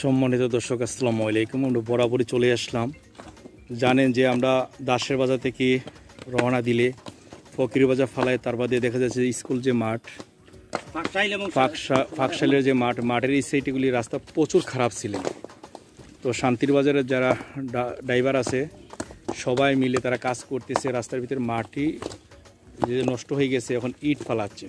সম্মানিত দর্শক, আসসালামু আলাইকুম। আমরা বরাবরই চলে আসলাম। জানেন যে আমরা দাসের বাজার থেকে রওনা দিলে ফকির বাজার ফালায়, তার বাদে দেখা যাচ্ছে স্কুল যে মাঠ, ফাঁকশালের যে মাঠের এই সাইডগুলি রাস্তা প্রচুর খারাপ ছিলেন। তো শান্তির বাজারের যারা ড্রাইভার আছে সবাই মিলে তারা কাজ করতেছে। রাস্তার ভিতরে মাটি যে নষ্ট হয়ে গেছে, এখন ইট ফালাচ্ছে।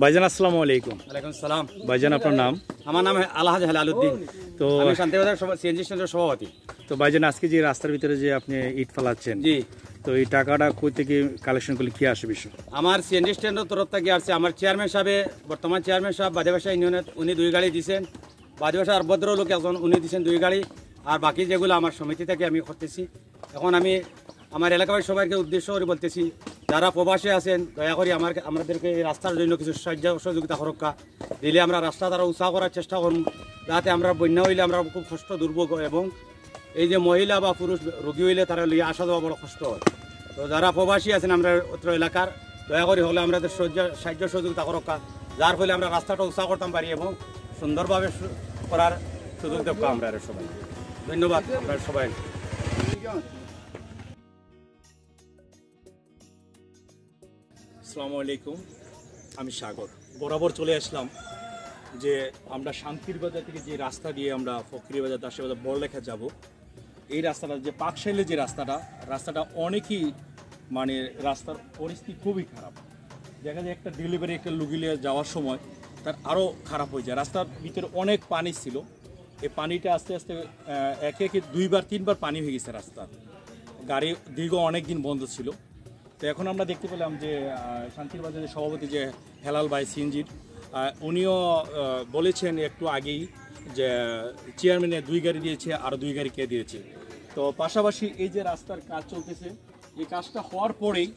ভাইজান আসসালামু আলাইকুম। ওয়ালাইকুম সালাম। ভাইজান আপনার নাম? আমার নাম আলহাজ হেলালুদ্দিন। তো আমি শান্তিবাজার সিএনজি স্ট্যান্ডের সভাপতি। তো ভাইজান, আজকে যে রাস্তার ভিতরে যে আপনি ইট ফালাচ্ছেন, জি, তো এই টাকাটা কই থেকে কালেকশন করলে কি আসে বিষয়? আমার সিএনজি স্ট্যান্ডের তরফ থেকে আসছে। আমার চেয়ারম্যান সাহেব, বর্তমান চেয়ারম্যান সাহেব বাদিবাসা ইউনিয়নের, উনি 2 গাড়ি দিয়েছেন। বাদিবাসা আর ভদ্রলোক একজন, উনি দিয়েছেন 2 গাড়ি। আর বাকি যেগুলো আমার সমিতি থেকে আমি করতেছি। এখন আমি আমার এলাকার সবাইকে উদ্দেশ্য করে বলতেছি, যারা প্রবাসে আছেন দয়া করে আমাদেরকে এই রাস্তার জন্য কিছু সাহায্য সহযোগিতা করক্কা দিলে আমরা রাস্তা তারা উৎসাহ করার চেষ্টা করুন, যাতে আমরা বন্যা হইলে আমরা খুব কষ্ট দুর্ভোগ, এবং এই যে মহিলা বা পুরুষ রোগী হইলে তারা লিয়ে আসা দেওয়া বড় কষ্ট হয়। তো যারা প্রবাসী আছেন আমরা অত্র এলাকার, দয়া করে হলে আমাদের সাহায্য সহযোগিতা করক্কা, যার ফলে আমরা রাস্তাটা উৎসাহ করতাম পারি এবং সুন্দরভাবে করার সুযোগ দেব আমরা সবাই। ধন্যবাদ আমরা সবাই। আসসালামু আলাইকুম, আমি সাগর। বরাবর চলে আসলাম যে আমরা শান্তির বাজার থেকে যে রাস্তা দিয়ে আমরা ফকির বাজার, দাসের বাজার, বড়লেখা যাব, এই রাস্তাটা যে পাকশাইলের যে রাস্তাটা অনেকই মানে রাস্তার পরিস্থিতি খুবই খারাপ। দেখা যায় একটা ডেলিভারি একটা লুগিলিয়া যাওয়ার সময় তার আরও খারাপ হয়ে যায়। রাস্তার ভিতরে অনেক পানি ছিল, এই পানিটা আস্তে আস্তে একে 2-3বার পানি হয়ে গেছে। রাস্তা গাড়ি দীর্ঘ অনেক দিন বন্ধ ছিল। তো এখন আমরা দেখতে পেলাম যে শান্তির বাজারের সভাপতি যে হেলাল ভাই সিএনজির, উনিও বলেছেন একটু আগেই যে চেয়ারম্যানে 2 গাড়ি দিয়েছে, আরও 2 গাড়ি কে দিয়েছে। তো পাশাপাশি এই যে রাস্তার কাজ চলতেছে, এই কাজটা হওয়ার পরেই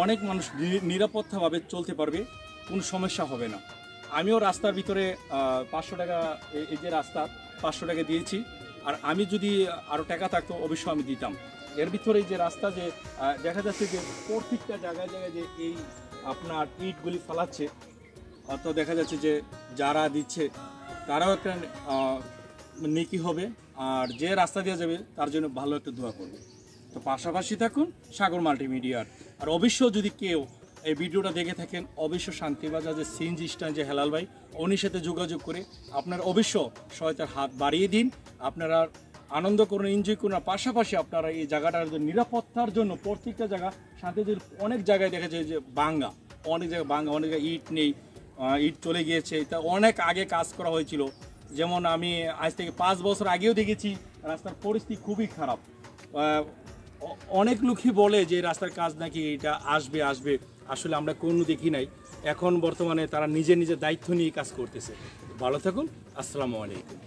অনেক মানুষ নিরাপত্তাভাবে চলতে পারবে, কোনো সমস্যা হবে না। আমিও রাস্তার ভিতরে 500 টাকা, এই যে রাস্তা 500 টাকা দিয়েছি। আর আমি যদি আরও টাকা থাকতো অবশ্যই আমি দিতাম। এর ভিতরে যে রাস্তা যে দেখা যাচ্ছে যে প্রত্যেকটা জায়গায় জায়গায় যে এই আপনার ইটগুলি ফালাচ্ছে, তো দেখা যাচ্ছে যে যারা দিচ্ছে তারাও একটা নেকি হবে, আর যে রাস্তা দিয়ে যাবে তার জন্য ভালো একটা দোয়া করবে। তো পাশাপাশি থাকুন সাগর মাল্টিমিডিয়ার। আর অবশ্য যদি কেউ এই ভিডিওটা দেখে থাকেন, অবশ্য শান্তিবাজার যে সিএনজি স্ট্যান্ড যে হেলাল ভাই, উনির সাথে যোগাযোগ করে আপনারা অবশ্য সহায়তার হাত বাড়িয়ে দিন। আপনারা আনন্দ করুন, এনজয় করুন। আর পাশাপাশি আপনারা এই জায়গাটার নিরাপত্তার জন্য প্রত্যেকটা জায়গা শান্তিদের অনেক জায়গায় দেখা যায় যে ভাঙ্গা, অনেক জায়গায় ইট নেই, ইট চলে গিয়েছে। তা অনেক আগে কাজ করা হয়েছিল, যেমন আমি আজ থেকে 5 বছর আগেও দেখেছি রাস্তার পরিস্থিতি খুবই খারাপ। অনেক লোকই বলে যে রাস্তার কাজ নাকি এটা আসবে, আসলে আমরা কোনো দেখি নাই। এখন বর্তমানে তারা নিজের দায়িত্ব নিয়ে কাজ করতেছে। ভালো থাকুন, আসসালামু আলাইকুম।